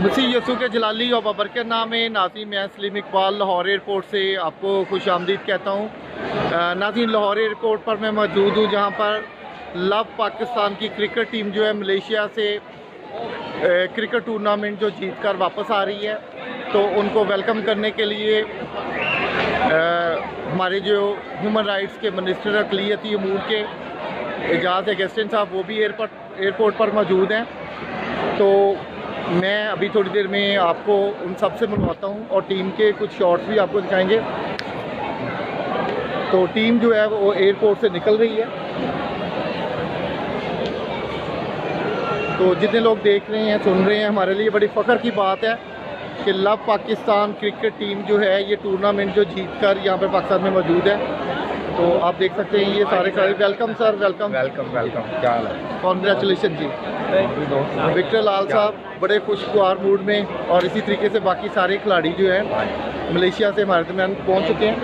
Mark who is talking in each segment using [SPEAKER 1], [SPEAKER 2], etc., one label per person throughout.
[SPEAKER 1] मसीह यसू के जलाली और बबरकत नाम है। नाज़रीन, मैं सलीम इकबाल लाहौर एयरपोर्ट से आपको खुश आमदीद कहता हूँ। नाज़रीन, लाहौर एयरपोर्ट पर मैं मौजूद हूँ जहाँ पर लव पाकिस्तान की क्रिकेट टीम जो है मलेशिया से क्रिकेट टूर्नामेंट जो जीत कर वापस आ रही है, तो उनको वेलकम करने के लिए हमारे जो ह्यूमन राइट्स के मिनिस्टर अक़लियती अमूर के एजाज़ अगस्टिन साहब वो भी एयरपोर्ट पर मौजूद हैं। तो मैं अभी थोड़ी देर में आपको उन सब से मिलवाता हूँ और टीम के कुछ शॉट्स भी आपको दिखाएंगे। तो टीम जो है वो एयरपोर्ट से निकल रही है। तो जितने लोग देख रहे हैं, सुन रहे हैं, हमारे लिए बड़ी फ़ख्र की बात है कि लव पाकिस्तान क्रिकेट टीम जो है ये टूर्नामेंट जो जीत कर यहाँ पर पाकिस्तान में मौजूद है। तो आप देख सकते हैं ये सारे वेलकम सर, वेलकम
[SPEAKER 2] वेलकम। क्या हाल है?
[SPEAKER 1] कॉन्ग्रेचुलेशन जी। विक्टर लाल साहब बड़े खुशगवार मूड में, और इसी तरीके से बाकी सारे खिलाड़ी जो हैं मलेशिया से हमारे दरमियान पहुँच चुके हैं।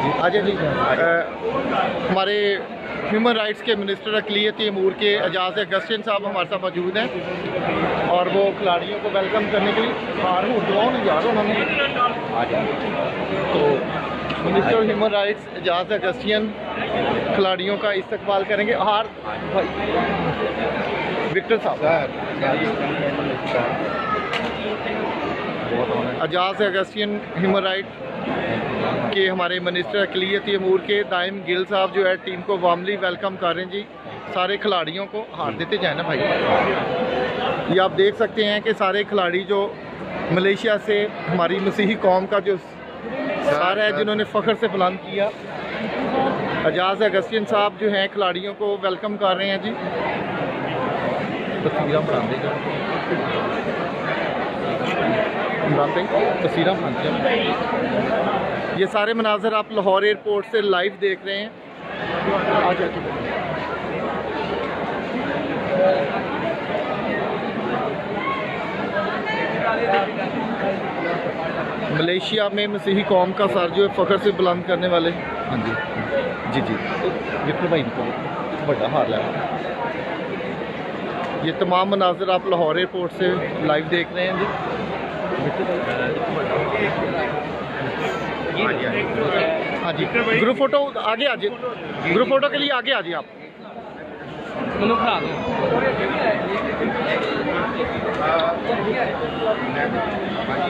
[SPEAKER 1] जी हमारे ह्यूमन राइट्स के मिनिस्टर अक़लियती अमूर के एजाज़ अगस्टिन साहब हमारे साथ मौजूद हैं और वो खिलाड़ियों को वेलकम करने के लिए यार उन्होंने तो मिनिस्टर ह्यूमन राइट्स एजाज़ अगस्टिन खिलाड़ियों का इस्तकबाल करेंगे। हार भाई विक्टर साहब, एजाज़ अगस्टिन ह्यूमन राइट्स के हमारे मिनिस्टर अक़लियती अमूर के दाइम गिल साहब जो है टीम को वार्मली वेलकम कर रहे हैं जी। सारे खिलाड़ियों को हार देते जाए ना भाई। ये आप देख सकते हैं कि सारे खिलाड़ी जो मलेशिया से हमारी मसीही कौम का जो सारा है जिन्होंने फ़ख्र से बुलंद किया, एजाज़ अगस्टिन साहब जो हैं खिलाड़ियों को वेलकम कर रहे हैं जी। तस्वीरें बना देगा तस्वीरें बनाते। ये सारे मनाज़र आप लाहौर एयरपोर्ट से लाइव देख रहे हैं। मलेशिया में मसीही कौम का सर जो है फ़ख्र से बुलंद करने वाले। हाँ जी जी विक्टर भाई को बड़ा हाल है। ये तमाम मनाज़र आप लाहौर एयरपोर्ट से लाइव देख रहे हैं जी। हाँ जी, ग्रुप फ़ोटो आगे आ जाइए, ग्रुप फ़ोटो के लिए आगे आ जाइए आप।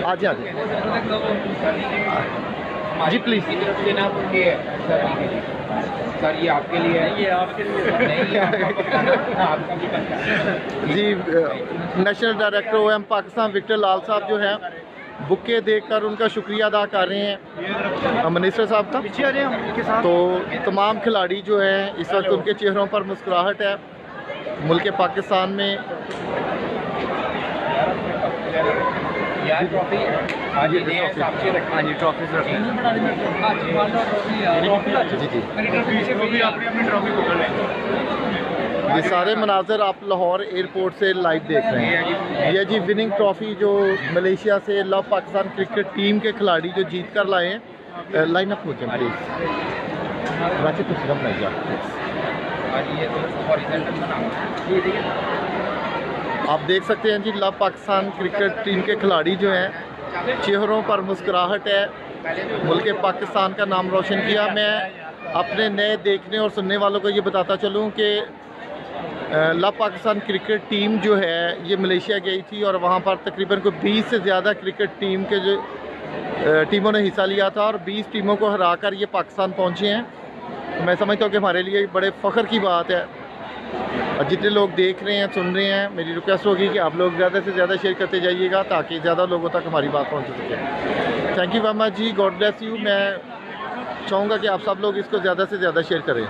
[SPEAKER 1] आगे आ जाइए जी प्लीज़।
[SPEAKER 2] सर ये आपके लिए है, ये आपके लिए
[SPEAKER 1] जी। National director OM Pakistan Victor Lal साहब जो है बुके देकर उनका शुक्रिया अदा कर रहे हैं मिनिस्टर साहब का। तो तमाम खिलाड़ी जो हैं इस वक्त उनके चेहरों पर मुस्कुराहट है। मुल्क पाकिस्तान में ये सारे मनाज़र आप लाहौर एयरपोर्ट से लाइव देख रहे हैं। ये जी विनिंग ट्रॉफ़ी जो मलेशिया से लव पाकिस्तान क्रिकेट टीम के खिलाड़ी जो जीत कर लाए हैं। लाइन अप हो जाए प्लीज़। राशि कुछ रम नहीं जा। आप देख सकते हैं जी लव पाकिस्तान क्रिकेट टीम के खिलाड़ी जो हैं चेहरों पर मुस्कुराहट है। मुल्क पाकिस्तान का नाम रोशन किया। मैं अपने नए देखने और सुनने वालों को ये बताता चलूँ कि लव पाकिस्तान क्रिकेट टीम जो है ये मलेशिया गई थी और वहाँ पर तकरीबन कोई 20 से ज़्यादा क्रिकेट टीम के जो टीमों ने हिस्सा लिया था और 20 टीमों को हराकर ये पाकिस्तान पहुँचे हैं। मैं समझता हूँ कि हमारे लिए बड़े फ़ख्र की बात है। और जितने लोग देख रहे हैं, सुन रहे हैं, मेरी रिक्वेस्ट होगी कि आप लोग ज़्यादा से ज़्यादा शेयर करते जाइएगा ताकि ज़्यादा लोगों तक हमारी बात पहुँच सके। थैंक यू वेरी मच जी, गॉड ब्लेस यू। मैं चाहूँगा कि आप सब लोग इसको ज़्यादा से ज़्यादा शेयर करें।